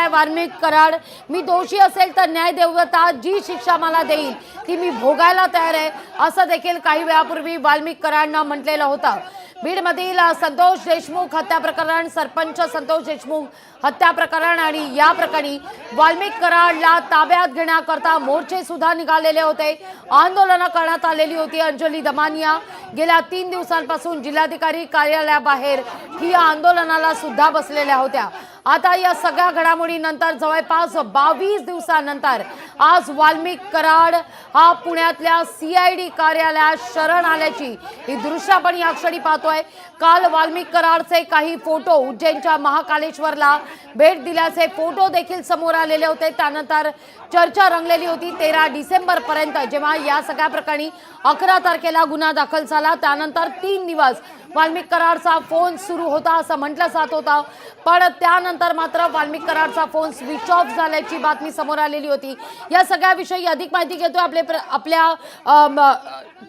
आहे वाल्मिक कराड, मी दोषी असेल तर न्याय देवता जी शिक्षा मला देईल ती मी भोगायला तयार आहे, असं देखील काही वेळापूर्वी वाल्मिक कराडनं म्हटलेलं होतं। बीडमधील संतोष देशमुख हत्या प्रकरण, सरपंच संतोष देशमुख हत्या प्रकरण आणि या प्रकरणी वाल्मिक कराडला ताब्यात घेण्याकरता मोर्चे सुद्धा निघालेले होते, आंदोलनं करण्यात आलेली होती। अंजली दमानिया गेल्या 3 दिवसांपासून जिल्हाधिकारी कार्यालयाबाहेर ही आंदोलनाला सुद्धा बसलेल्या होत्या। आता या सगळ्या घडामोडीनंतर जवळपास 22 दिवसांनंतर आज वाल्मिक कराड हा पुण्यातल्या CID कार्यालयात शरण आल्याची ही दृश्य आपण या क्षणी पाहतोय। काल वाल्मिक कराडचे काही फोटो उज्जैनच्या महाकालेश्वरला भेट दिल्याचे फोटो देखील समोर आलेले होते। त्यानंतर चर्चा रंगलेली होती। 13 डिसेंबर पर्यंत जेव्हा या सगळ्या प्रकरणी 11 तारखेला गुन्हा दाखल झाला, त्यानंतर 3 दिवस वाल्मिक कराडचा फोन सुरू होता असं म्हटलं जात होतं, पण त्यानंतर मात्र वाल्मिक कराडचा फोन स्विच ऑफ झाल्याची बातमी समोर आलेली होती। या सगळ्याविषयी अधिक माहिती घेतोय आपल्या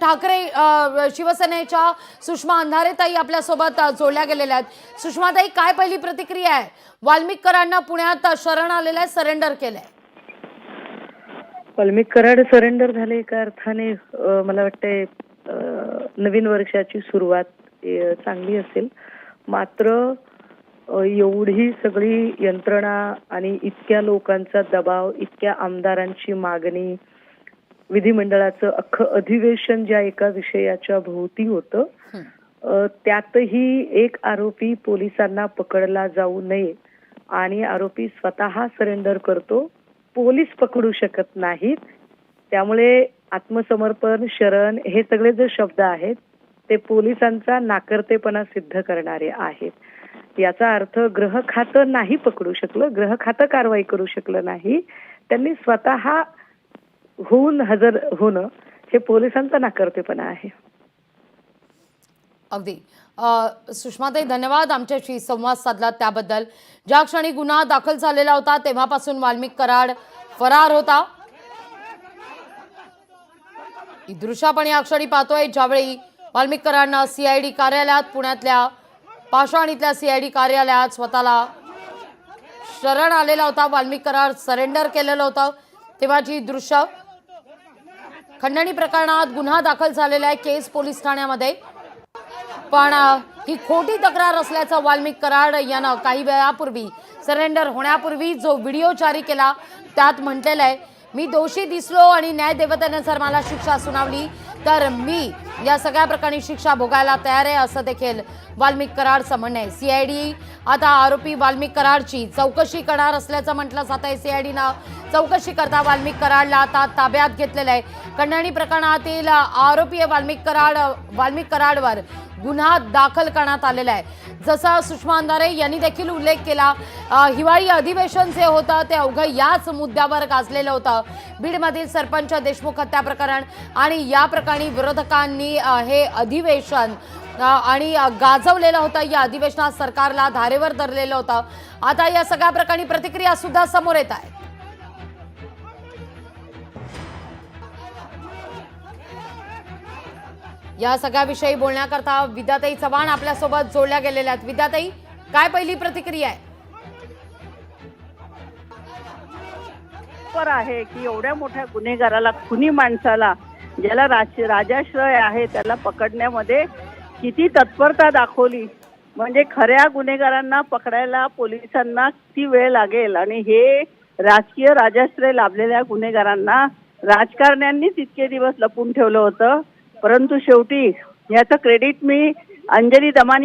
ठाकरे शिवसेनेच्या सुषमा अंधारेताई आपल्या सोबत जोडल्या गेलेल्या आहेत। सुषमाताई, काय पहिली प्रतिक्रिया आहे? वाल्मिक कराडनं पुण्यात शरण आलेलं आहे, सरेंडर केलंय। वाल्मिक कराड सरेंडर झाले एका अर्थाने मला वाटते नवीन वर्षाची सुरुवात चांगली असेल, मात्र एवढी सगळी यंत्रणा आणि इतक्या लोकांचा दबाव, इतक्या आमदारांची मागणी, विधिमंडळाचं अख्खं अधिवेशन ज्या एका विषयाच्या भोवती होतं, त्यातही एक आरोपी पोलिसांना पकडला जाऊ नये आणि आरोपी स्वतः सरेंडर करतो, पोलीस पकडू शकत नाहीत। त्यामुळे आत्मसमर्पण, शरण हे सगळे जे शब्द आहेत ते पोलिसांचा नाकर्तेपणा सिद्ध करणारे आहेत। याचा अर्थ गृह खातं नाही पकडू शकलं, गृह खातं कारवाई करू शकलं नाही, त्यांनी स्वतः होऊन हजर होणं हे पोलिसांचा नाकर्तेपणा आहे। अगदी सुषमाताई, धन्यवाद आमच्याशी संवाद साधला त्याबद्दल। ज्या क्षणी गुन्हा दाखल झालेला होता तेव्हापासून वाल्मिक कराड फरार होता। ही दृश्य आपण या क्षणी पाहतोय, ज्यावेळी वाल्मिक कराडनं CID कार्यालयात, पुण्यातल्या पाषाण इथल्या CID कार्यालयात स्वतःला शरण आलेला होता। वाल्मिक कराड सरेंडर केलेलं होतं तेव्हाची दृश्य। खंडणी प्रकरणात गुन्हा दाखल झालेला आहे केस पोलीस ठाण्यामध्ये, पण ही खोटी तक्रार असल्याचं वाल्मिक कराड यानं काही वेळापूर्वी सरेंडर होण्यापूर्वी जो व्हिडिओ जारी केला त्यात म्हटलेलं आहे, मी दोषी दिसलो आणि न्याय देवतेने जर मला शिक्षा सुनावली तर मी या सगळ्या प्रकरणी शिक्षा भोगायला तयार आहे, असं देखील वाल्मिक कराडचं म्हणणं आहे। CID आता आरोपी वाल्मिक कराडची चौकशी करणार असल्याचं म्हटलं जात आहे। CIDनं चौकशी करता वाल्मिक कराडला आता ताब्यात घेतलेलं आहे। खंडणी प्रकरणातील आरोपी वाल्मिक कराडवर गुन्हा दाखल करण्यात आलेला आहे। जसं सुषमा अंधारे यांनी देखील उल्लेख केला, हिवाळी अधिवेशन जे होतं ते अवघं याच मुद्द्यावर गाजलेलं होतं। बीडमधील सरपंच देशमुख हत्या प्रकरण आणि या प्रकरणी विरोधकांनी हे अधिवेशन आणि गाजवलेलं होतं। या अधिवेशनात सरकारला धारेवर धरलेलं होतं। आता या सगळ्या प्रकरणी प्रतिक्रिया सुद्धा समोर येत आहेत। या सगळ्याविषयी बोलण्याकरता विद्याताई चव्हाण आपल्यासोबत जोडल्या गेलेल्या आहेत। विद्याताई, काय पहिली प्रतिक्रिया आहे? आहे की एवढ्या मोठ्या गुन्हेगाराला, खुनी माणसाला, ज्याला राजाश्रय आहे, त्याला पकडण्यामध्ये किती तत्परता दाखवली। म्हणजे खऱ्या गुन्हेगारांना पकडायला पोलिसांना किती वेळ लागेल आणि हे राजकीय राजाश्रय लाभलेल्या गुन्हेगारांना राजकारण्यांनीच इतके दिवस लपून ठेवलं होतं। परंतु शेवटी याचं क्रेडिट मी अंजली दमानिया